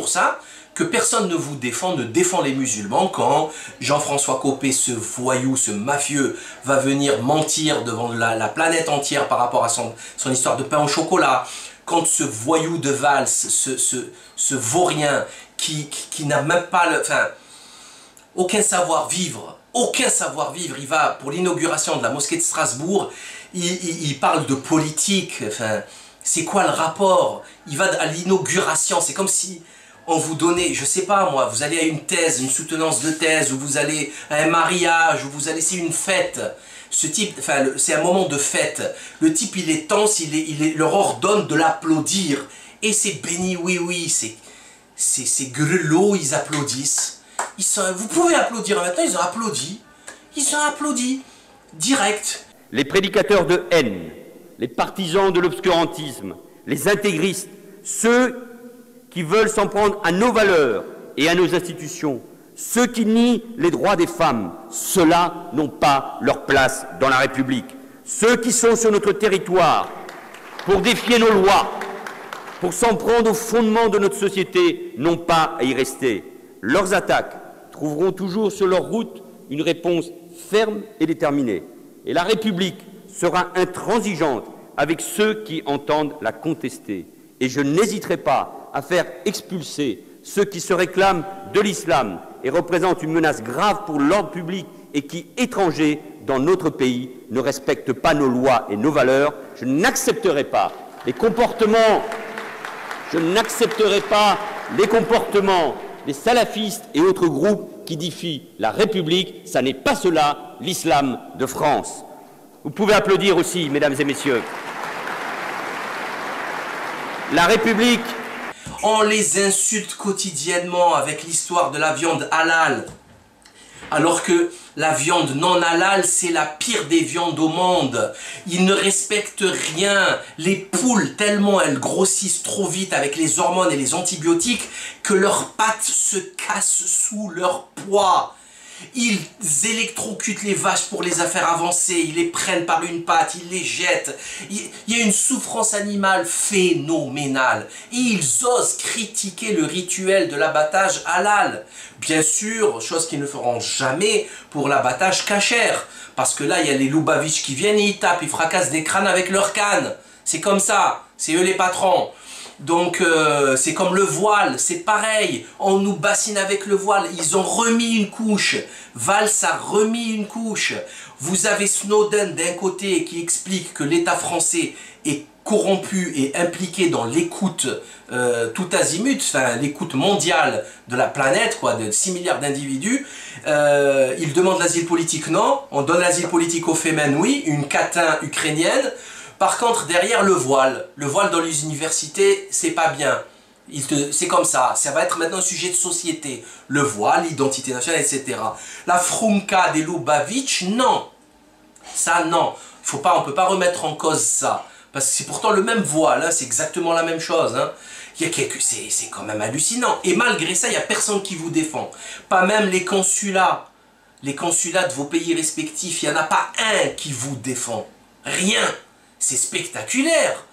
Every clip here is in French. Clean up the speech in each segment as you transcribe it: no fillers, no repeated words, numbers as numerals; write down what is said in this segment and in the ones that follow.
pour ça que personne ne vous défend, ne défend les musulmans quand Jean-François Copé, ce voyou, ce mafieux, va venir mentir devant la planète entière par rapport à son histoire de pain au chocolat, quand ce voyou de Valls, ce vaurien qui n'a même pas aucun savoir-vivre, il va pour l'inauguration de la mosquée de Strasbourg, il parle de politique, c'est quoi le rapport? Il va à l'inauguration, c'est comme si on vous donnait, je sais pas moi, vous allez à une thèse, une soutenance de thèse, ou vous allez à un mariage, ou vous allez, c'est une fête. Ce type, c'est un moment de fête. Le type, il est tense, il leur ordonne de l'applaudir. Et c'est béni, oui, c'est grelots, ils applaudissent. Vous pouvez applaudir maintenant, ils ont applaudi, direct. Les prédicateurs de haine, les partisans de l'obscurantisme, les intégristes, ceux qui veulent s'en prendre à nos valeurs et à nos institutions, ceux qui nient les droits des femmes, ceux-là n'ont pas leur place dans la République. Ceux qui sont sur notre territoire pour défier nos lois, pour s'en prendre aux fondements de notre société, n'ont pas à y rester. Leurs attaques trouveront toujours sur leur route une réponse ferme et déterminée. Et la République sera intransigeante avec ceux qui entendent la contester. Et je n'hésiterai pas à faire expulser ceux qui se réclament de l'islam et représentent une menace grave pour l'ordre public et qui, étrangers dans notre pays, ne respectent pas nos lois et nos valeurs. Je n'accepterai pas les comportements, des salafistes et autres groupes qui défient la République. Ça n'est pas cela, l'islam de France. Vous pouvez applaudir aussi, mesdames et messieurs. La République... On les insulte quotidiennement avec l'histoire de la viande halal. Alors que la viande non halal, c'est la pire des viandes au monde. Ils ne respectent rien. Les poules, tellement elles grossissent trop vite avec les hormones et les antibiotiques que leurs pattes se cassent sous leur poids. Ils électrocutent les vaches pour les faire avancer, ils les prennent par une patte, ils les jettent. Il y a une souffrance animale phénoménale. Et ils osent critiquer le rituel de l'abattage halal. Bien sûr, chose qu'ils ne feront jamais pour l'abattage kasher. Parce que là, il y a les Lubavitch qui viennent, ils tapent, ils fracassent des crânes avec leurs cannes. C'est comme ça, c'est eux les patrons. Donc c'est comme le voile, c'est pareil, on nous bassine avec le voile, ils ont remis une couche, Valls a remis une couche. Vous avez Snowden d'un côté qui explique que l'État français est corrompu et impliqué dans l'écoute tout azimut, l'écoute mondiale de la planète, quoi, de 6 milliards d'individus. Il demande l'asile politique, non, on donne l'asile politique aux Femen, oui, une catin ukrainienne. Par contre, derrière le voile dans les universités, c'est pas bien. C'est comme ça va être maintenant un sujet de société. Le voile, l'identité nationale, etc. La frumka des Lubavitch, non. Ça, non. On ne peut pas remettre en cause ça. Parce que c'est pourtant le même voile, hein, c'est exactement la même chose. Hein. C'est quand même hallucinant. Et malgré ça, il n'y a personne qui vous défend. Pas même les consulats. Les consulats de vos pays respectifs, il n'y en a pas un qui vous défend. Rien. C'est spectaculaire.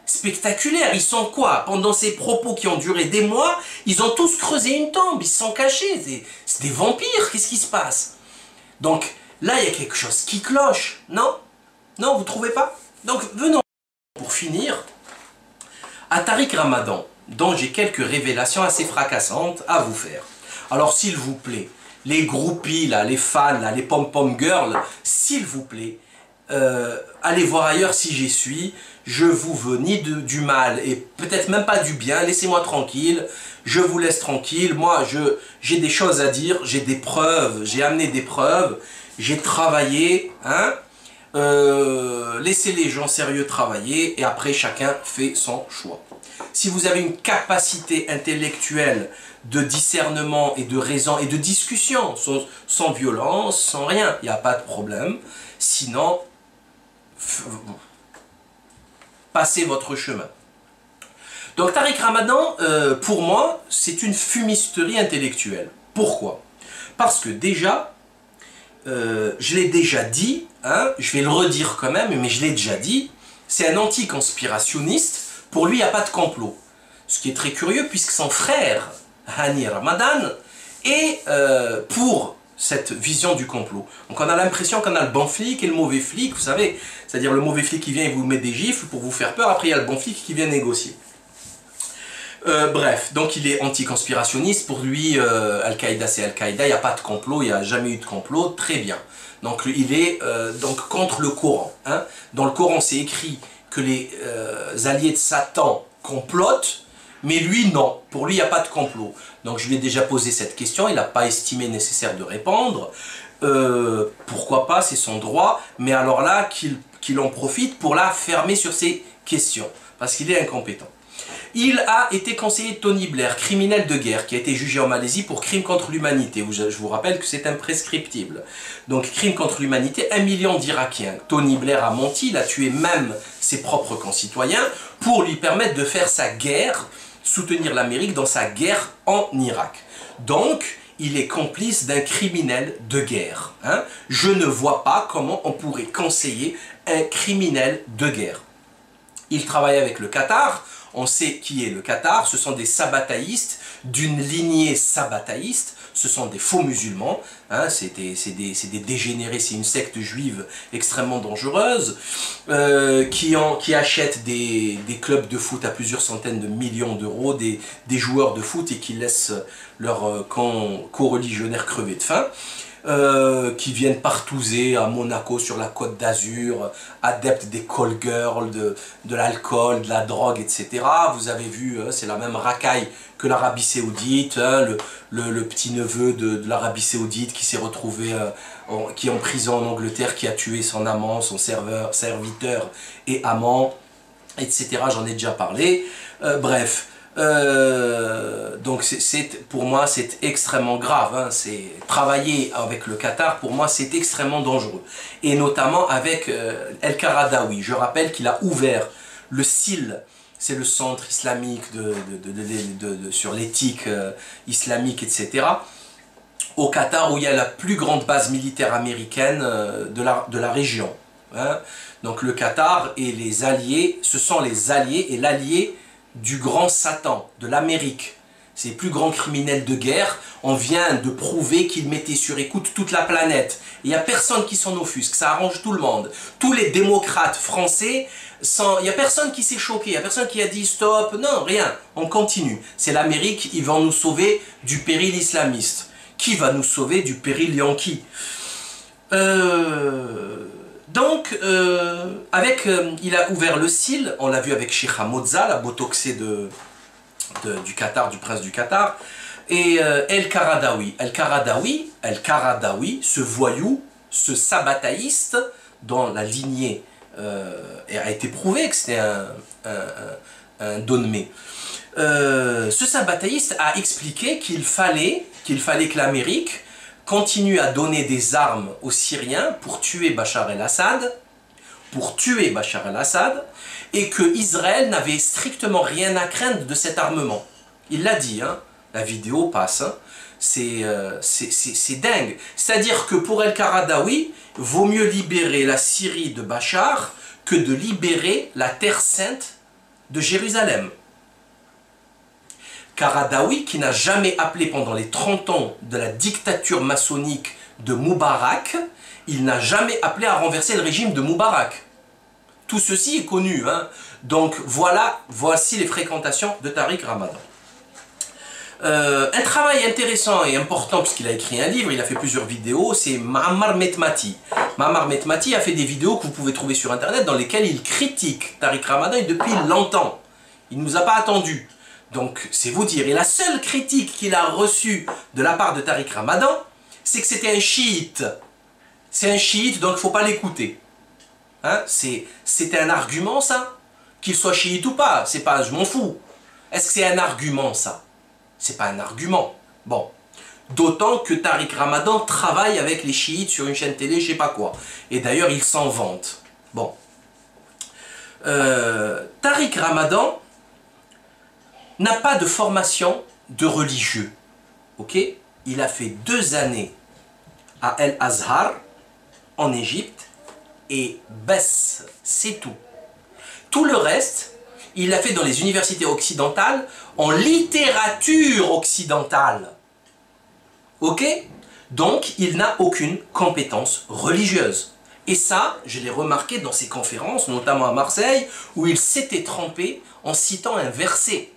Spectaculaire. Ils sont quoi? Pendant ces propos qui ont duré des mois, ils ont tous creusé une tombe. Ils se sont cachés. C'est des vampires. Qu'est-ce qui se passe? Donc là, il y a quelque chose qui cloche. Non? Non, vous trouvez pas? Donc venons pour finir à Tariq Ramadan, dont j'ai quelques révélations assez fracassantes à vous faire. Alors s'il vous plaît, les groupies, là, les fans, là, les pom-pom girls, s'il vous plaît, allez voir ailleurs si j'y suis. Je vous veux ni du mal et peut-être même pas du bien. Laissez-moi tranquille, je vous laisse tranquille. Moi j'ai des choses à dire, j'ai des preuves, j'ai amené des preuves, j'ai travaillé, hein. Laissez les gens sérieux travailler et après chacun fait son choix. Si vous avez une capacité intellectuelle de discernement et de raison et de discussion sans violence, sans rien, il n'y a pas de problème. Sinon, passez votre chemin. Donc Tariq Ramadan, pour moi, c'est une fumisterie intellectuelle. Pourquoi? Parce que déjà, je l'ai déjà dit, hein, je vais le redire quand même, mais je l'ai déjà dit, c'est un anti-conspirationniste, pour lui il n'y a pas de complot. Ce qui est très curieux puisque son frère, Hani Ramadan, est pour cette vision du complot. Donc on a l'impression qu'on a le bon flic et le mauvais flic, vous savez. C'est-à-dire le mauvais flic qui vient et vous met des gifles pour vous faire peur, après il y a le bon flic qui vient négocier. Bref, donc il est anti-conspirationniste. Pour lui, Al-Qaïda c'est Al-Qaïda, il n'y a pas de complot, il n'y a jamais eu de complot, très bien. Donc il est donc contre le Coran. Hein. Dans le Coran c'est écrit que les alliés de Satan complotent, mais lui non, pour lui il n'y a pas de complot. Donc je lui ai déjà posé cette question, il n'a pas estimé nécessaire de répondre. Pourquoi pas, c'est son droit, mais alors là qu'il en profite pour la fermer sur ces questions, parce qu'il est incompétent. Il a été conseiller de Tony Blair, criminel de guerre, qui a été jugé en Malaisie pour crime contre l'humanité. Je vous rappelle que c'est imprescriptible. Donc, crime contre l'humanité, 1 million d'Irakiens. Tony Blair a menti, il a tué même ses propres concitoyens pour lui permettre de faire sa guerre, soutenir l'Amérique dans sa guerre en Irak. Donc, il est complice d'un criminel de guerre. Hein. Je ne vois pas comment on pourrait conseiller un criminel de guerre. Il travaille avec le Qatar. On sait qui est le Qatar, ce sont des sabbataïstes, d'une lignée sabbataïste, ce sont des faux musulmans, hein, c'est des dégénérés, c'est une secte juive extrêmement dangereuse, qui achètent des clubs de foot à plusieurs centaines de millions d'euros, des joueurs de foot et qui laissent leurs co-religionnaires crever de faim. Qui viennent partouzer à Monaco sur la côte d'Azur, adeptes des call girls, de l'alcool, de la drogue, etc. Vous avez vu, c'est la même racaille que l'Arabie Saoudite, hein, le petit-neveu de l'Arabie Saoudite qui s'est retrouvé qui est en prison en Angleterre, qui a tué son amant, son serviteur et amant, etc. J'en ai déjà parlé. Bref. Donc pour moi c'est extrêmement grave, hein. Travailler avec le Qatar pour moi c'est extrêmement dangereux, et notamment avec El-Qaradawi. Je rappelle qu'il a ouvert le CIL, c'est le centre islamique sur l'éthique islamique, etc., au Qatar, où il y a la plus grande base militaire américaine de la région, hein. Donc le Qatar et les alliés, ce sont les alliés et l'allié du grand Satan, de l'Amérique. C'est les plus grands criminels de guerre. On vient de prouver qu'ils mettaient sur écoute toute la planète. Il n'y a personne qui s'en offusque, ça arrange tout le monde. Tous les démocrates français, il n'y a personne qui s'est choqué, il n'y a personne qui a dit stop, non, rien, on continue. C'est l'Amérique, ils vont nous sauver du péril islamiste. Qui va nous sauver du péril yankee? Donc, il a ouvert le CIL, on l'a vu avec Sheikh Hamza, la botoxée du Qatar, du prince du Qatar, et El-Qaradawi. El-Qaradawi, ce voyou, ce sabbataïste, dont la lignée a été prouvé que c'était un Donmé. Ce sabbataïste a expliqué qu'il fallait que l'Amérique continue à donner des armes aux Syriens pour tuer Bachar el-Assad, et que Israël n'avait strictement rien à craindre de cet armement. Il l'a dit, hein, la vidéo passe, hein, c'est dingue. C'est-à-dire que pour El-Qaradawi, vaut mieux libérer la Syrie de Bachar que de libérer la Terre Sainte de Jérusalem. Qaradawi, qui n'a jamais appelé pendant les 30 ans de la dictature maçonnique de Moubarak, il n'a jamais appelé à renverser le régime de Moubarak. Tout ceci est connu, hein. Donc voici les fréquentations de Tariq Ramadan. Un travail intéressant et important, puisqu'il a écrit un livre, il a fait plusieurs vidéos, c'est Ma'ammar Metmati. Ma'ammar Metmati a fait des vidéos que vous pouvez trouver sur internet dans lesquelles il critique Tariq Ramadan, et depuis longtemps. Il ne nous a pas attendus. Donc, c'est vous dire. Et la seule critique qu'il a reçue de la part de Tariq Ramadan, c'est que c'était un chiite. C'est un chiite, donc il ne faut pas l'écouter. Hein? C'était un argument, ça? Qu'il soit chiite ou pas, c'est pas, je m'en fous. Est-ce que c'est un argument, ça? C'est pas un argument. Bon. D'autant que Tariq Ramadan travaille avec les chiites sur une chaîne télé, je sais pas quoi. Et d'ailleurs, il s'en vante. Bon. Tariq Ramadan n'a pas de formation de religieux. Ok? Il a fait 2 années à El Azhar, en Égypte, et bess, c'est tout. Tout le reste, il l'a fait dans les universités occidentales, en littérature occidentale. Ok? Donc, il n'a aucune compétence religieuse. Et ça, je l'ai remarqué dans ses conférences, notamment à Marseille, où il s'était trompé en citant un verset.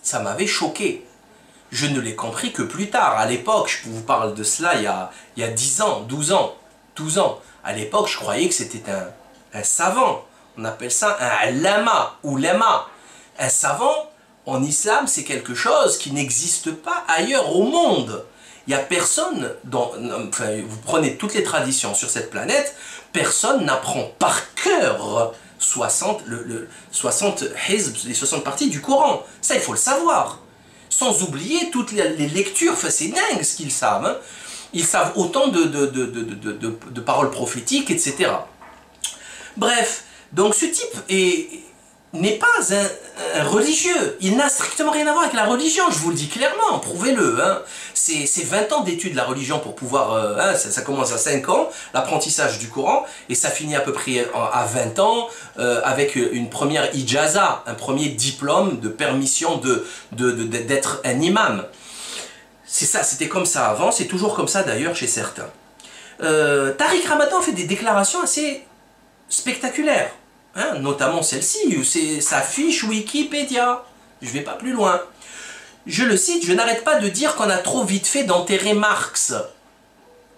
Ça m'avait choqué. Je ne l'ai compris que plus tard. À l'époque, je vous parle de cela il y a 10 ans, 12 ans, 12 ans. À l'époque, je croyais que c'était un savant. On appelle ça un lama ou lama. Un savant, en islam, c'est quelque chose qui n'existe pas ailleurs au monde. Il n'y a personne, enfin, vous prenez toutes les traditions sur cette planète, personne n'apprend par cœur 60 hizb, les 60 parties du Coran. Ça, il faut le savoir. Sans oublier toutes les lectures, enfin, c'est dingue ce qu'ils savent. Hein. Ils savent autant de paroles prophétiques, etc. Bref, donc ce type n'est pas un religieux. Il n'a strictement rien à voir avec la religion, je vous le dis clairement, prouvez-le. Hein. C'est 20 ans d'études de la religion pour pouvoir... ça commence à 5 ans, l'apprentissage du Coran, et ça finit à peu près à 20 ans avec une première ijaza, un premier diplôme de permission d'être un imam. C'est ça, c'était comme ça avant, c'est toujours comme ça d'ailleurs chez certains. Tariq Ramadan fait des déclarations assez spectaculaires. Hein, notamment celle-ci, c'est sa fiche Wikipédia. Je ne vais pas plus loin. Je le cite, je n'arrête pas de dire qu'on a trop vite fait d'enterrer Marx.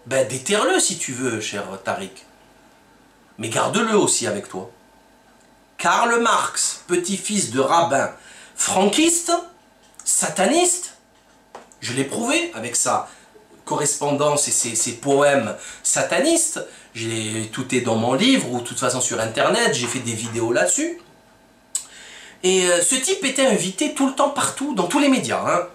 Ben déterre-le si tu veux, cher Tariq. Mais garde-le aussi avec toi. Karl Marx, petit-fils de rabbin franquiste, sataniste, je l'ai prouvé avec sa correspondance et ses poèmes satanistes. Tout est dans mon livre, ou de toute façon sur internet, j'ai fait des vidéos là-dessus. Et ce type était invité tout le temps, partout, dans tous les médias.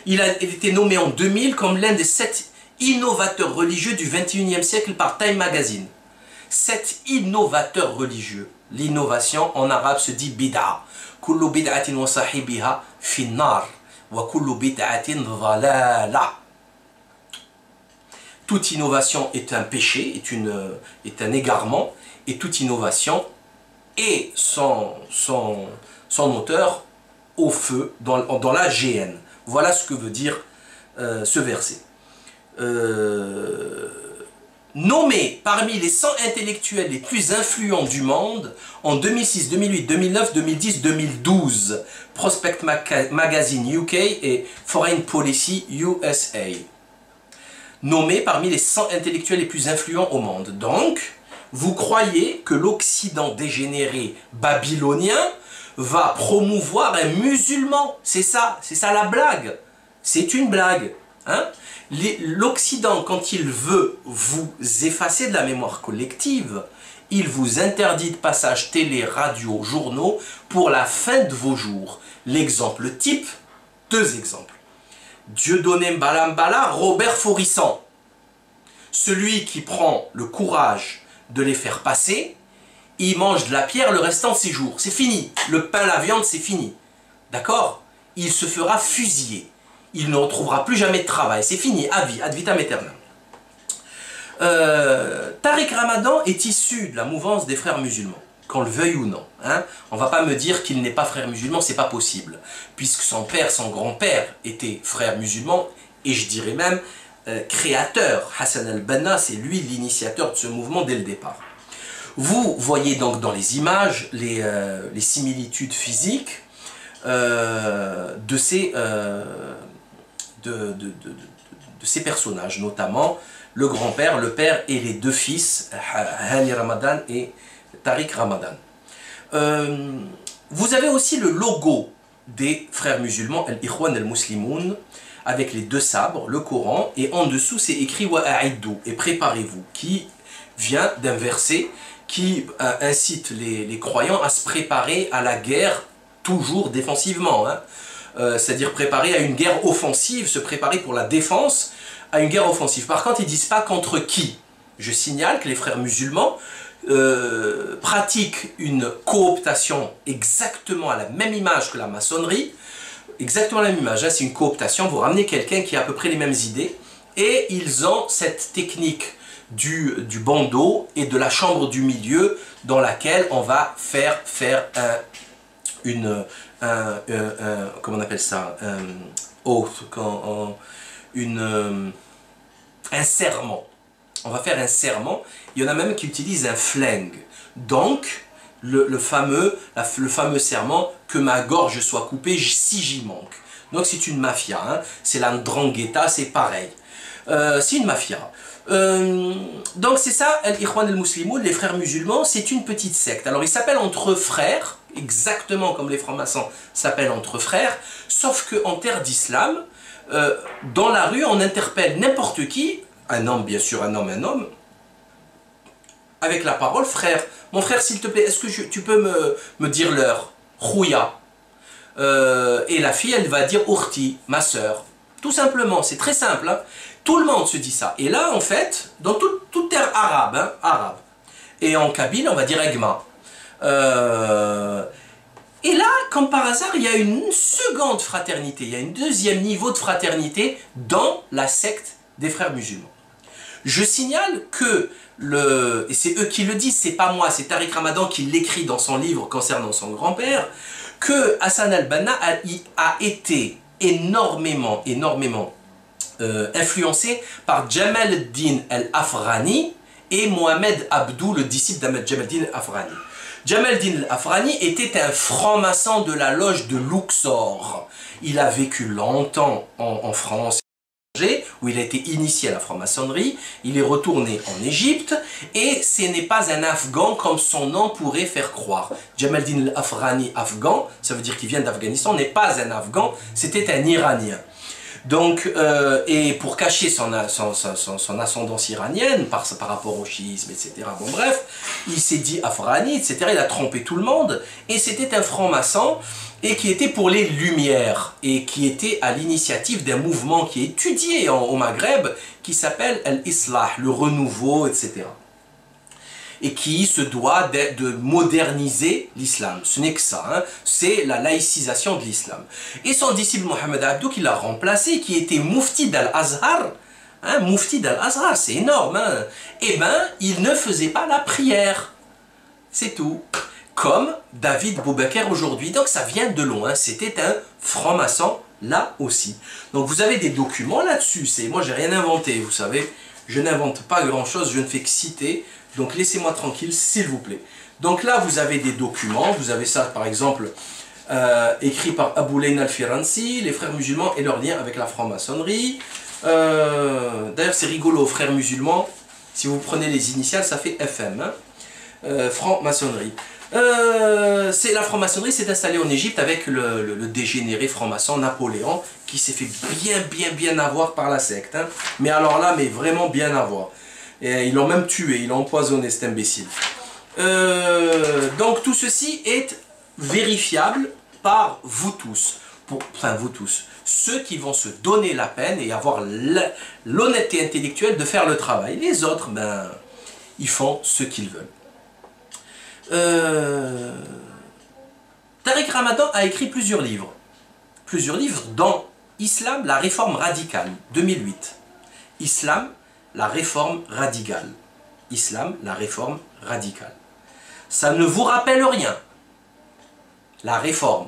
Il a été nommé en 2000 comme l'un des 7 innovateurs religieux du 21e siècle par Time Magazine. 7 innovateurs religieux. L'innovation en arabe se dit bid'a. Kullu bid'atin wa sahibiha finnar. Wa kullu bid'atin dhalala. Toute innovation est un péché, est un égarement, et toute innovation est son auteur au feu, dans la géhenne. Voilà ce que veut dire ce verset. Nommé parmi les 100 intellectuels les plus influents du monde en 2006, 2008, 2009, 2010, 2012, Prospect Magazine UK et Foreign Policy USA. Nommé parmi les 100 intellectuels les plus influents au monde. Donc, vous croyez que l'Occident dégénéré babylonien va promouvoir un musulman? C'est ça la blague. C'est une blague. Hein? L'Occident, quand il veut vous effacer de la mémoire collective, il vous interdit de passage télé, radio, journaux pour la fin de vos jours. L'exemple type, 2 exemples. Dieudonné Mbalambala, Robert Faurisson. Celui qui prend le courage de les faire passer, il mange de la pierre le restant de ses jours. C'est fini. Le pain, la viande, c'est fini. D'accord? Il se fera fusiller. Il ne retrouvera plus jamais de travail. C'est fini, à vie, ad vitam aeternam. Tariq Ramadan est issu de la mouvance des frères musulmans, qu'on le veuille ou non. Hein? On ne va pas me dire qu'il n'est pas frère musulman, c'est pas possible. Puisque son père, son grand-père était frère musulman, et je dirais même créateur. Hassan al-Banna, c'est lui l'initiateur de ce mouvement dès le départ. Vous voyez donc dans les images les similitudes physiques de ces personnages, notamment le grand-père, le père et les 2 fils, Hani Ramadan et Tariq Ramadan. Vous avez aussi le logo des frères musulmans, Al-Ikhwan al-Muslimoun, avec les 2 sabres, le Coran, et en dessous c'est écrit Wa a'iddu, et préparez-vous, qui vient d'un verset qui incite les croyants à se préparer à la guerre, toujours défensivement, hein. C'est-à-dire préparer à une guerre offensive, se préparer pour la défense à une guerre offensive. Par contre, ils ne disent pas contre qui. Je signale que les frères musulmans pratiquent une cooptation exactement à la même image que la maçonnerie, exactement la même image, hein, c'est une cooptation, vous ramenez quelqu'un qui a à peu près les mêmes idées, et ils ont cette technique du bandeau et de la chambre du milieu dans laquelle on va faire comment on appelle ça, oath, un serment. On va faire un serment. Il y en a même qui utilisent un flingue. Donc, le fameux serment que ma gorge soit coupée si j'y manque. Donc c'est une mafia, hein. C'est la ndrangheta, c'est pareil. C'est une mafia. Donc c'est ça, Al-Ikhwan al-Muslimoun, les frères musulmans, c'est une petite secte. Alors ils s'appellent entre frères, exactement comme les francs-maçons s'appellent entre frères, sauf qu'en terre d'islam, dans la rue, on interpelle n'importe qui, un homme bien sûr, un homme, avec la parole, frère. Mon frère, s'il te plaît, est-ce que tu peux me dire l'heure? Khouya. Et la fille, elle va dire Urti, ma sœur. Tout simplement, c'est très simple. Hein. Tout le monde se dit ça. Et là, en fait, dans toute terre arabe, hein, arabe, et en kabyle, on va dire Egma. Et là, comme par hasard, il y a une seconde fraternité, il y a un deuxième niveau de fraternité dans la secte des frères musulmans. Je signale que, et c'est eux qui le disent, c'est pas moi, c'est Tariq Ramadan qui l'écrit dans son livre concernant son grand-père, que Hassan al-Banna a été énormément influencé par Jamal ad-Din al-Afghani et Mohamed Abdou, le disciple de Jamal ad-Din al-Afghani. Jamal ad-Din al-Afghani était un franc-maçon de la loge de Luxor. Il a vécu longtemps en France, où il a été initié à la franc-maçonnerie, il est retourné en Égypte, et ce n'est pas un Afghan comme son nom pourrait faire croire. Jamal ad-Din al-Afghani, afghan, ça veut dire qu'il vient d'Afghanistan, n'est pas un Afghan, c'était un Iranien. Donc, et pour cacher son ascendance iranienne par rapport au chiisme, etc. Bon bref, il s'est dit Afghani, etc. Il a trompé tout le monde, et c'était un franc-maçon, et qui était pour les Lumières, et qui était à l'initiative d'un mouvement qui est étudié au Maghreb, qui s'appelle l'Islah, le renouveau, etc. Et qui se doit de moderniser l'islam. Ce n'est que ça, hein. C'est la laïcisation de l'islam. Et son disciple Mohamed Abdou, qui l'a remplacé, qui était Mufti d'Al-Azhar, hein, Mufti d'Al-Azhar, c'est énorme, hein. Eh bien, il ne faisait pas la prière. C'est tout. Comme David Boubaker aujourd'hui. Donc ça vient de loin, c'était un franc-maçon là aussi. Donc vous avez des documents là-dessus. Moi, j'ai rien inventé, vous savez. Je n'invente pas grand-chose, je ne fais que citer. Donc laissez-moi tranquille, s'il vous plaît. Donc là, vous avez des documents. Vous avez ça, par exemple, écrit par Abou Layna al-Firansi, les frères musulmans et leur lien avec la franc-maçonnerie. D'ailleurs, c'est rigolo, frères musulmans. Si vous prenez les initiales, ça fait FM. Hein, franc-maçonnerie. La franc-maçonnerie s'est installée en Égypte avec le dégénéré franc-maçon Napoléon, qui s'est fait bien avoir par la secte. Hein. Mais alors là, mais vraiment bien avoir. Et ils l'ont même tué, ils l'ont empoisonné, cet imbécile. Donc tout ceci est vérifiable par vous tous. Enfin vous tous. Ceux qui vont se donner la peine et avoir l'honnêteté intellectuelle de faire le travail. Les autres, ben, ils font ce qu'ils veulent. Tariq Ramadan a écrit plusieurs livres. Plusieurs livres dans Islam, la réforme radicale, 2008. Islam, la réforme radicale. Islam, la réforme radicale. Ça ne vous rappelle rien. La réforme.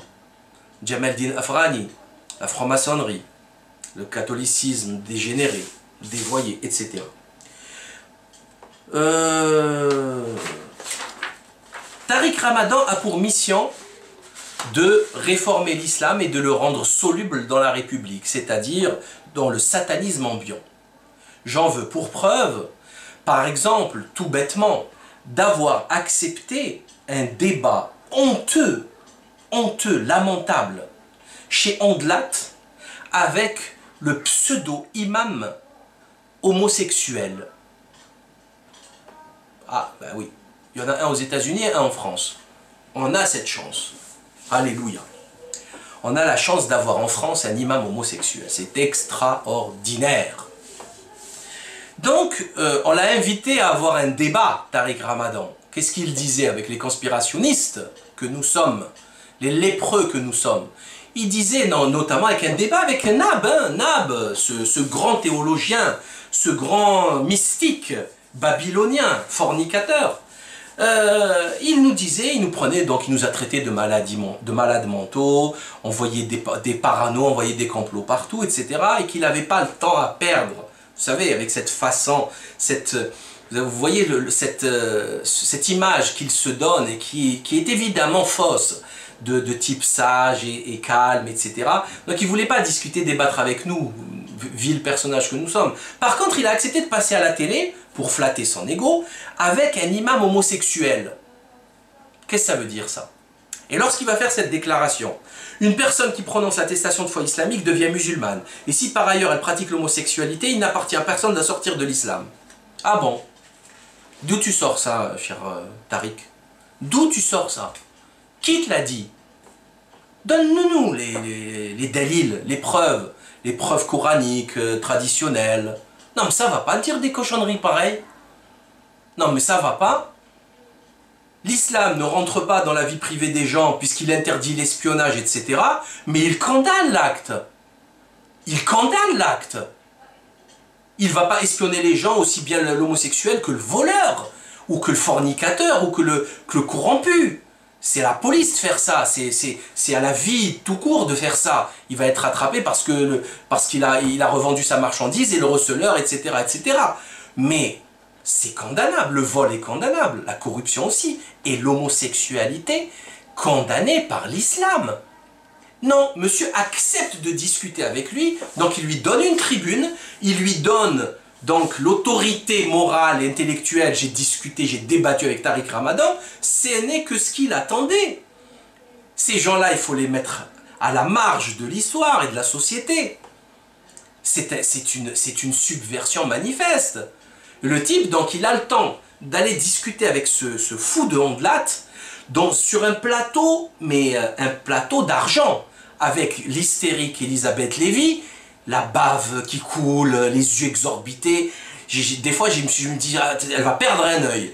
Jamal ad-Din Afghani, la franc-maçonnerie, le catholicisme dégénéré, dévoyé, etc. Tariq Ramadan a pour mission de réformer l'islam et de le rendre soluble dans la République, c'est-à-dire dans le satanisme ambiant. J'en veux pour preuve, par exemple, tout bêtement, d'avoir accepté un débat honteux, lamentable, chez Ondelat, avec le pseudo-imam homosexuel. Ah, ben oui, il y en a un aux États-Unis et un en France. On a cette chance. Alléluia. On a la chance d'avoir en France un imam homosexuel. C'est extraordinaire. Donc, on l'a invité à avoir un débat, Tariq Ramadan. Qu'est-ce qu'il disait avec les conspirationnistes que nous sommes, les lépreux que nous sommes? Il disait, notamment avec un débat avec Nab, hein, Nab, ce grand théologien, ce grand mystique babylonien, fornicateur. il nous disait, il nous prenait, donc il nous a traités de malades mentaux, on voyait des paranos, on voyait des complots partout, etc. Et qu'il n'avait pas le temps à perdre. Vous savez, avec cette façon, vous voyez cette image qu'il se donne et qui est évidemment fausse, de type sage et calme, etc. Donc il ne voulait pas discuter, débattre avec nous, vil personnage que nous sommes. Par contre, il a accepté de passer à la télé, pour flatter son ego, avec un imam homosexuel. Qu'est-ce que ça veut dire ça? Et lorsqu'il va faire cette déclaration, une personne qui prononce l'attestation de foi islamique devient musulmane. Et si par ailleurs elle pratique l'homosexualité, il n'appartient à personne de sortir de l'islam. Ah bon? D'où tu sors ça, cher Tariq? D'où tu sors ça? Qui te l'a dit? Donne-nous les dalils, les preuves coraniques, traditionnelles. Non mais ça va pas dire des cochonneries pareilles. Non mais ça va pas. L'islam ne rentre pas dans la vie privée des gens puisqu'il interdit l'espionnage, etc. Mais il condamne l'acte. Il condamne l'acte. Il ne va pas espionner les gens, aussi bien l'homosexuel que le voleur, ou que le fornicateur, ou que le corrompu. C'est la police de faire ça, c'est à la vie tout court de faire ça. Il va être rattrapé parce qu'il a revendu sa marchandise et le receleur, etc. etc. Mais c'est condamnable, le vol est condamnable, la corruption aussi, et l'homosexualité condamnée par l'islam. Non, monsieur accepte de discuter avec lui, donc il lui donne une tribune, il lui donne donc l'autorité morale et intellectuelle. J'ai discuté, j'ai débattu avec Tariq Ramadan, ce n'est que ce qu'il attendait. Ces gens-là, il faut les mettre à la marge de l'histoire et de la société. C'est une subversion manifeste. Le type, donc, il a le temps d'aller discuter avec ce fou de Ondelat, sur un plateau, mais un plateau d'argent, avec l'hystérique Elisabeth Lévy, la bave qui coule, les yeux exorbités. Des fois, je me dis, elle va perdre un œil.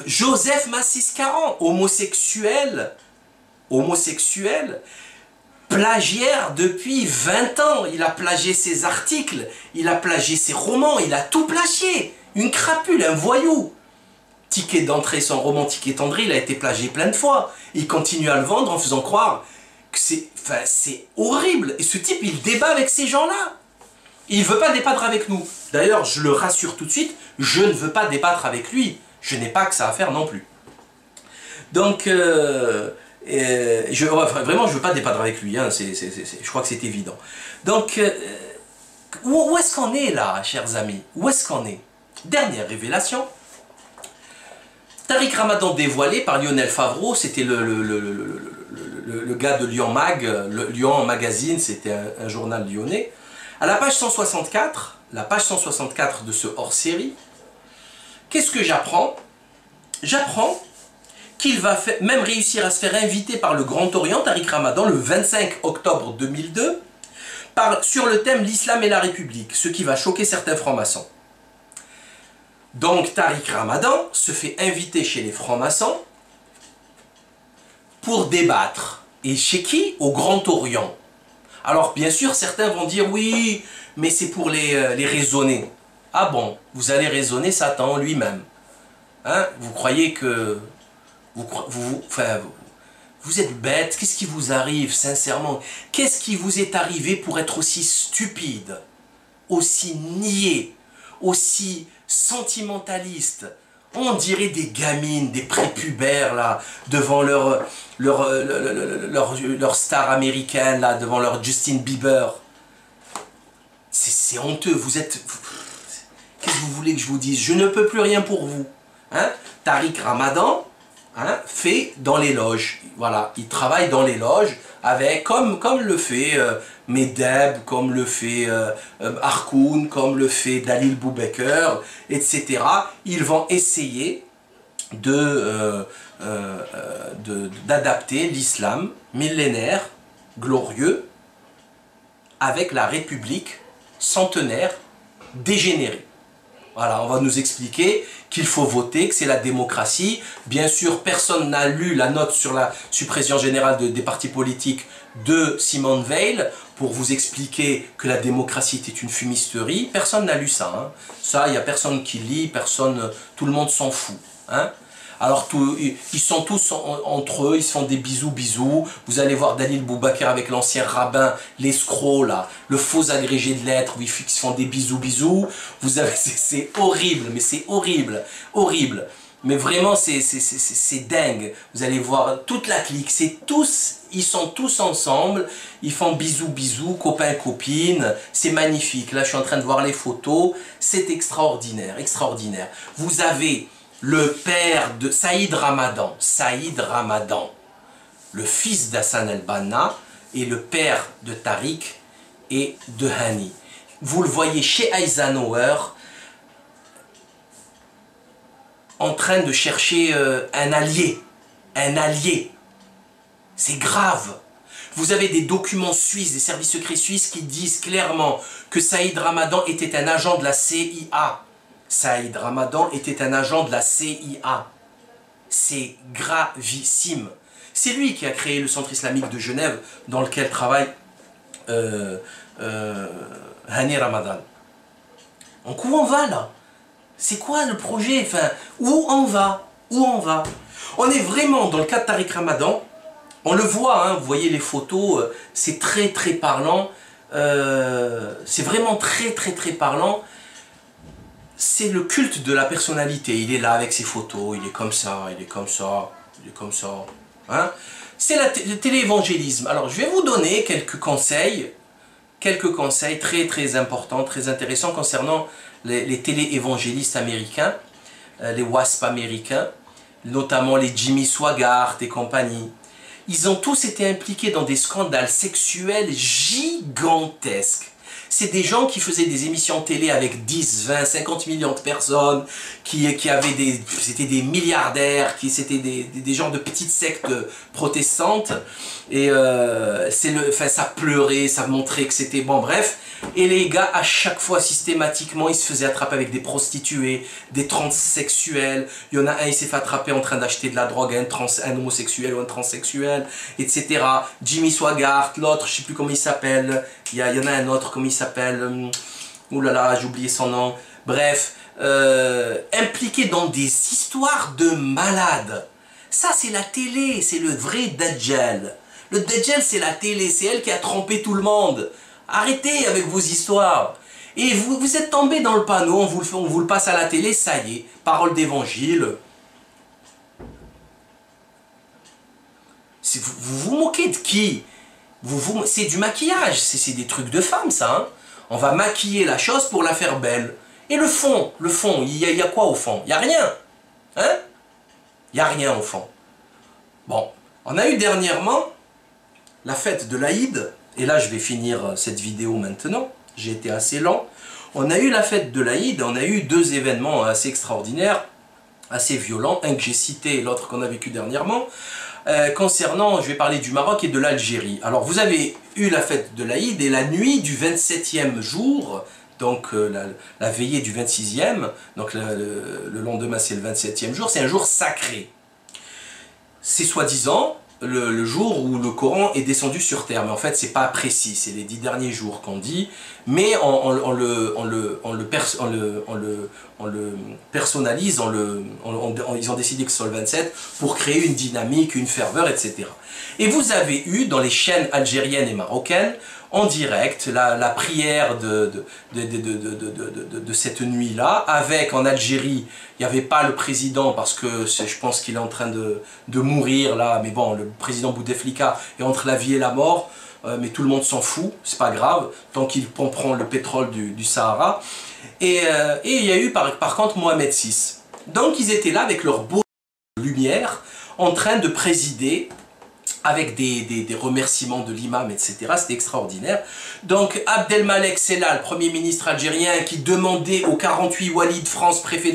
Joseph Massiscaron, homosexuel, plagiaire depuis 20 ans. Il a plagié ses articles, il a plagié ses romans, il a tout plagié. Une crapule, un voyou. Ticket d'entrée, son roman Ticket d'entrée, il a été plagié plein de fois. Il continue à le vendre en faisant croire que c'est horrible. Et ce type, il débat avec ces gens-là. Il ne veut pas débattre avec nous. D'ailleurs, je le rassure tout de suite, je ne veux pas débattre avec lui. Je n'ai pas que ça à faire non plus. Donc, vraiment, je ne veux pas débattre avec lui. Hein, je crois que c'est évident. Donc, où est-ce qu'on est là, chers amis? Où est-ce qu'on est? Dernière révélation. Tariq Ramadan dévoilé par Lionel Favreau, c'était le gars de Lyon Mag, le Lyon Magazine, c'était un journal lyonnais. À la page 164, de ce hors-série, qu'est-ce que j'apprends? J'apprends qu'il va même réussir à se faire inviter par le Grand Orient, Tariq Ramadan, le 25 octobre 2002, sur le thème l'islam et la République, ce qui va choquer certains francs-maçons. Donc Tariq Ramadan se fait inviter chez les francs-maçons pour débattre. Et chez qui? Au Grand Orient. Alors bien sûr, certains vont dire oui, mais c'est pour les raisonner. Ah bon, vous allez raisonner Satan lui-même. Hein? Vous croyez que... Vous êtes bête, qu'est-ce qui vous arrive sincèrement? Qu'est-ce qui vous est arrivé pour être aussi stupide, aussi niais, aussi sentimentaliste? On dirait des gamines, des prépubères là, devant leur star américaine là, devant leur Justin Bieber. C'est honteux, vous êtes... Qu'est-ce que vous voulez que je vous dise? Je ne peux plus rien pour vous. Hein? Tariq Ramadan, hein, fait dans les loges. Voilà, il travaille dans les loges avec, comme le fait Medeb, comme le fait Harkoun, comme le fait Dalil Boubaker, etc. Ils vont essayer d'adapter l'islam millénaire, glorieux, avec la République centenaire dégénérée. Voilà, on va nous expliquer qu'il faut voter, que c'est la démocratie. Bien sûr, personne n'a lu la note sur la suppression générale des partis politiques de Simone Veil pour vous expliquer que la démocratie était une fumisterie. Personne n'a lu ça. Hein. Ça, il n'y a personne qui lit, personne, tout le monde s'en fout. Hein. Alors ils sont tous entre eux, ils se font des bisous. Vous allez voir Dalil Boubaker avec l'ancien rabbin, l'escroc là, le faux agrégé de lettres, où ils se font des bisous. Vous avez, c'est horrible, mais c'est horrible. Mais vraiment, c'est dingue. Vous allez voir toute la clique, ils sont tous ensemble, ils font bisous, copains, copines. C'est magnifique. Là, je suis en train de voir les photos. C'est extraordinaire. Vous avez le père de Saïd Ramadan, le fils d'Hassan el-Banna, et le père de Tariq et de Hani. Vous le voyez chez Eisenhower, en train de chercher un allié. C'est grave. Vous avez des documents suisses, des services secrets suisses qui disent clairement que Saïd Ramadan était un agent de la CIA. C'est gravissime. C'est lui qui a créé le centre islamique de Genève dans lequel travaille Hani Ramadan. Donc où on va là? C'est quoi le projet? Enfin, où on va? On est vraiment dans le cas de Tariq Ramadan. On le voit, hein, vous voyez les photos, c'est très parlant. C'est vraiment très parlant. C'est le culte de la personnalité. Il est là avec ses photos, il est comme ça. Hein? C'est le téléévangélisme. Alors, je vais vous donner quelques conseils très importants, très intéressants concernant les téléévangélistes américains, les WASP américains, notamment les Jimmy Swaggart et compagnie. Ils ont tous été impliqués dans des scandales sexuels gigantesques. C'est des gens qui faisaient des émissions télé avec 10, 20, 50 millions de personnes, c'était des milliardaires, c'était des genres de petites sectes protestantes. Et ça pleurait, ça montrait que c'était bon, bref. Et les gars, à chaque fois, systématiquement, ils se faisaient attraper avec des prostituées, des transsexuels. Il y en a un, il s'est fait attraper en train d'acheter de la drogue à un homosexuel ou un transsexuel, etc. Jimmy Swaggart, l'autre, je ne sais plus comment il s'appelle. Il y en a un autre, comment il s'appelle. Ouh là là, j'ai oublié son nom. Bref, impliqué dans des histoires de malades. Ça, c'est la télé, c'est le vrai Dajjal. Le Dajjal, c'est la télé, c'est elle qui a trompé tout le monde. Arrêtez avec vos histoires. Et vous êtes tombé dans le panneau, on vous le passe à la télé, ça y est, parole d'évangile. Vous vous moquez de qui? C'est du maquillage, c'est des trucs de femmes ça. Hein? On va maquiller la chose pour la faire belle. Et le fond, il y a quoi au fond? Il n'y a rien. Hein? Il n'y a rien au fond. Bon, on a eu dernièrement la fête de l'Aïd. Et là, je vais finir cette vidéo maintenant. J'ai été assez lent. On a eu la fête de l'Aïd. On a eu deux événements assez extraordinaires, assez violents. Un que j'ai cité et l'autre qu'on a vécu dernièrement. Concernant, je vais parler du Maroc et de l'Algérie. Alors, vous avez eu la fête de l'Aïd et la nuit du 27e jour, donc la veillée du 26e, donc le lendemain, c'est le 27e jour. C'est un jour sacré. C'est soi-disant le jour où le Coran est descendu sur terre, mais en fait c'est pas précis, c'est les 10 derniers jours qu'on dit, mais on le personnalise, ils ont décidé que ce soit le 27 pour créer une dynamique, une ferveur, etc. Et vous avez eu dans les chaînes algériennes et marocaines en direct la prière de cette nuit-là, avec en Algérie, il n'y avait pas le président parce que je pense qu'il est en train de mourir là, mais bon, le président Bouteflika est entre la vie et la mort, mais tout le monde s'en fout, c'est pas grave, tant qu'il prend le pétrole du Sahara. Et il y a eu par contre Mohamed VI. Donc ils étaient là avec leur beau lumière, en train de présider, avec des remerciements de l'imam, etc. C'était extraordinaire. Donc Abdelmalek Sella, le premier ministre algérien, qui demandait aux 48 walis de France, préfets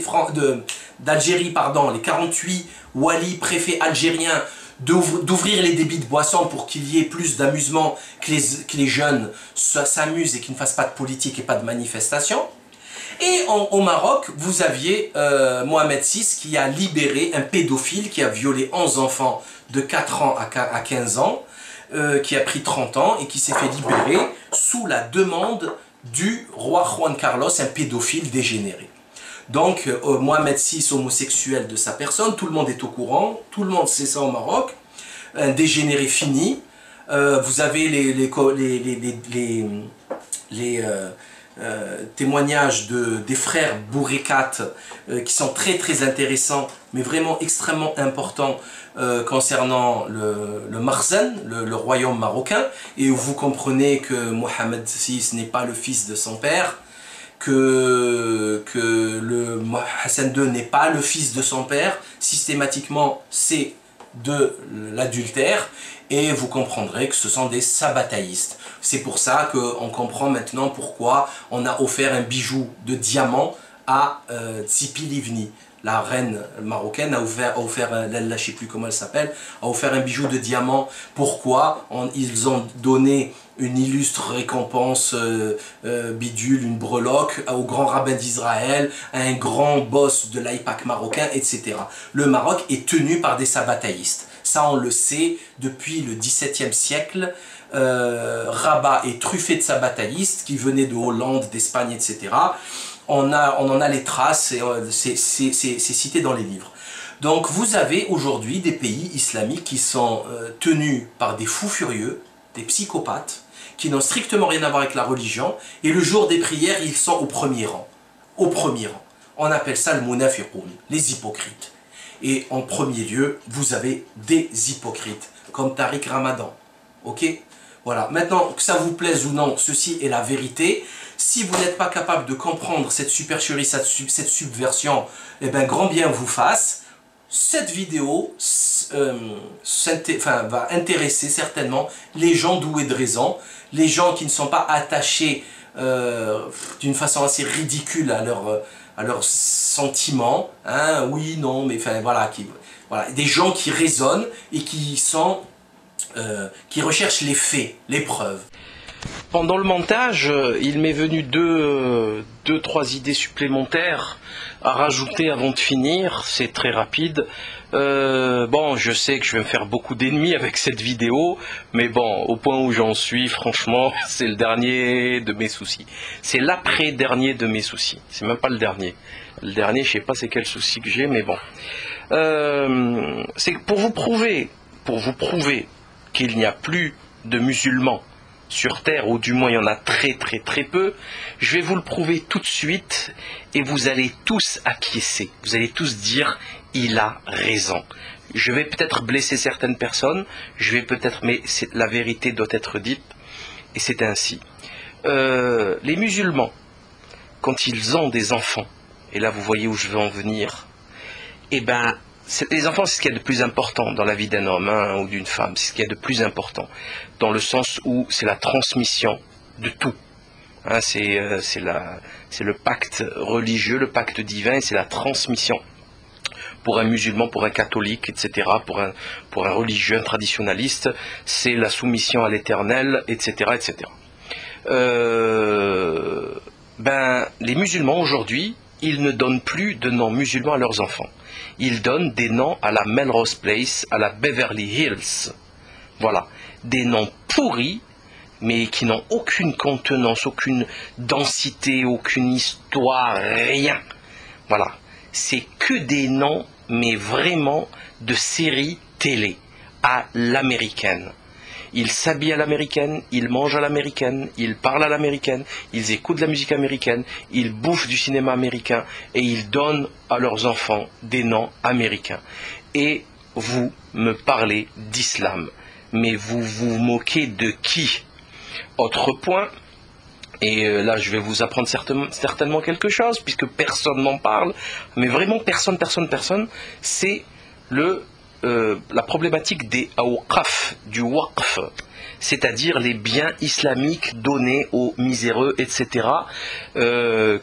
d'Algérie, pardon, les 48 walis préfets algériens, d'ouvrir les débits de boissons pour qu'il y ait plus d'amusement, que les jeunes s'amusent et qu'ils ne fassent pas de politique et pas de manifestation. Et au Maroc, vous aviez Mohamed VI qui a libéré un pédophile qui a violé 11 enfants de 4 ans à 15 ans, qui a pris 30 ans et qui s'est fait libérer sous la demande du roi Juan Carlos, un pédophile dégénéré. Donc, Mohamed VI, homosexuel de sa personne, tout le monde est au courant, tout le monde sait ça au Maroc, un dégénéré fini. Vous avez les témoignages des frères Bourrekat qui sont très très intéressants, mais vraiment extrêmement importants concernant le Marzen, le royaume marocain, et où vous comprenez que Mohamed VI n'est pas le fils de son père, que le Hassan II n'est pas le fils de son père, systématiquement c'est de l'adultère, et vous comprendrez que ce sont des sabbataïstes. C'est pour ça qu'on comprend maintenant pourquoi on a offert un bijou de diamant à Tzipi Livni. La reine marocaine a offert je ne sais plus comment elle s'appelle, a offert un bijou de diamant. Pourquoi? Ils ont donné une illustre récompense bidule, une breloque, au grand rabbin d'Israël, à un grand boss de l'AIPAC marocain, etc. Le Maroc est tenu par des sabbataïstes. Ça, on le sait depuis le XVIIe siècle. Rabat est truffé de sabbataïstes qui venaient de Hollande, d'Espagne, etc. On en a les traces, c'est cité dans les livres. Donc vous avez aujourd'hui des pays islamiques qui sont tenus par des fous furieux, des psychopathes, qui n'ont strictement rien à voir avec la religion, et le jour des prières, ils sont au premier rang. Au premier rang. On appelle ça le munafiqoun, les hypocrites. Et en premier lieu, vous avez des hypocrites, comme Tariq Ramadan. Ok? Voilà. Maintenant, que ça vous plaise ou non, ceci est la vérité. Si vous n'êtes pas capable de comprendre cette supercherie, cette subversion, eh bien, grand bien vous fasse. Cette vidéo va intéresser certainement les gens doués de raison, les gens qui ne sont pas attachés d'une façon assez ridicule à leurs sentiments, hein, oui, non, mais enfin voilà, voilà, des gens qui raisonnent et qui recherchent les faits, les preuves. Pendant le montage, il m'est venu deux, trois idées supplémentaires à rajouter avant de finir. C'est très rapide. Bon, je sais que je vais me faire beaucoup d'ennemis avec cette vidéo, mais bon, au point où j'en suis, franchement, c'est le dernier de mes soucis. C'est l'après-dernier de mes soucis. C'est même pas le dernier. Le dernier, je sais pas c'est quel souci que j'ai, mais bon. C'est pour vous prouver qu'il n'y a plus de musulmans sur Terre, ou du moins il y en a très peu, je vais vous le prouver tout de suite, et vous allez tous acquiescer, vous allez tous dire il a raison. Je vais peut-être blesser certaines personnes, mais la vérité doit être dite, et c'est ainsi. Les musulmans, quand ils ont des enfants, et là vous voyez où je veux en venir, eh ben, les enfants, c'est ce qu'il y a de plus important dans la vie d'un homme, hein, ou d'une femme. C'est ce qu'il y a de plus important, dans le sens où c'est la transmission de tout. Hein, c'est le pacte religieux, le pacte divin, c'est la transmission. Pour un musulman, pour un catholique, etc., pour un religieux, un traditionnaliste, c'est la soumission à l'éternel, etc., etc. Les musulmans, aujourd'hui, ils ne donnent plus de noms musulmans à leurs enfants. Ils donnent des noms à la Melrose Place, à la Beverly Hills. Voilà, des noms pourris, mais qui n'ont aucune contenance, aucune densité, aucune histoire, rien. Voilà, c'est que des noms, mais vraiment de séries télé, à l'américaine. Ils s'habillent à l'américaine, ils mangent à l'américaine, ils parlent à l'américaine, ils écoutent de la musique américaine, ils bouffent du cinéma américain et ils donnent à leurs enfants des noms américains. Et vous me parlez d'islam, mais vous vous moquez de qui? Autre point, et là je vais vous apprendre certainement quelque chose, puisque personne n'en parle, mais vraiment personne, c'est la problématique des awqaf, du waqf, c'est-à-dire les biens islamiques donnés aux miséreux, etc.,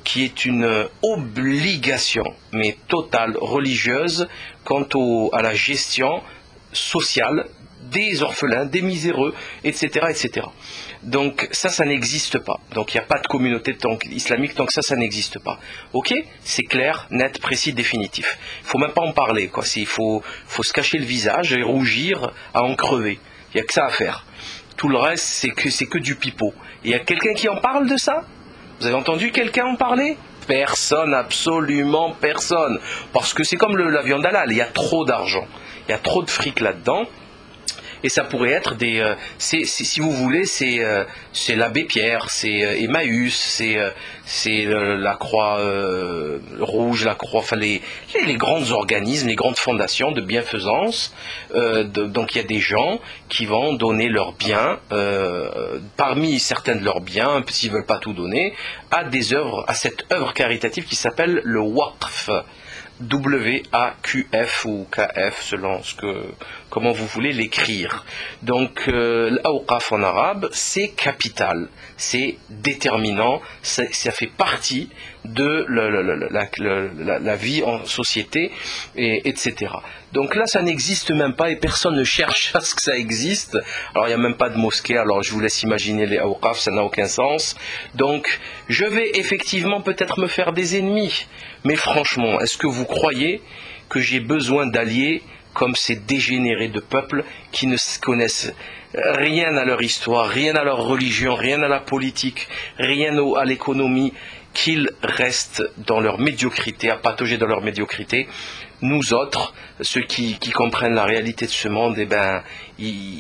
qui est une obligation, mais totale, religieuse, quant à la gestion sociale des orphelins, des miséreux, etc., etc. Donc ça n'existe pas. Donc il n'y a pas de communauté islamique tant que ça n'existe pas. Ok? C'est clair, net, précis, définitif. Il ne faut même pas en parler, quoi. Il faut se cacher le visage et rougir à en crever. Il n'y a que ça à faire. Tout le reste, c'est que du pipeau. Il y a quelqu'un qui en parle de ça? Vous avez entendu quelqu'un en parler? Personne, absolument personne. Parce que c'est comme la viande halal, il y a trop d'argent, il y a trop de fric là-dedans. Et ça pourrait être si vous voulez, c'est l'abbé Pierre, c'est Emmaüs, c'est la Croix Rouge, la Croix, enfin les grands organismes, les grandes fondations de bienfaisance. Donc il y a des gens qui vont donner leurs biens, parmi certains de leurs biens, s'ils ne veulent pas tout donner, à des œuvres, à cette œuvre caritative qui s'appelle le Waqf. W-A-Q-F ou K-F selon comment vous voulez l'écrire. Donc l'awqaf en arabe, c'est capital, c'est déterminant, ça fait partie de la vie en société, etc. Donc là, ça n'existe même pas et personne ne cherche à ce que ça existe. Alors il n'y a même pas de mosquée, alors je vous laisse imaginer les awqaf, ça n'a aucun sens. Donc je vais effectivement peut-être me faire des ennemis. Mais franchement, est-ce que vous croyez que j'ai besoin d'alliés comme ces dégénérés de peuples qui ne connaissent rien à leur histoire, rien à leur religion, rien à la politique, rien à l'économie, qu'ils restent dans leur médiocrité, à patauger dans leur médiocrité? Nous autres, ceux qui comprennent la réalité de ce monde, eh ben,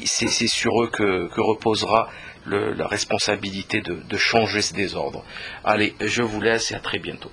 c'est sur eux que reposera la responsabilité de changer ce désordre. Allez, je vous laisse et à très bientôt.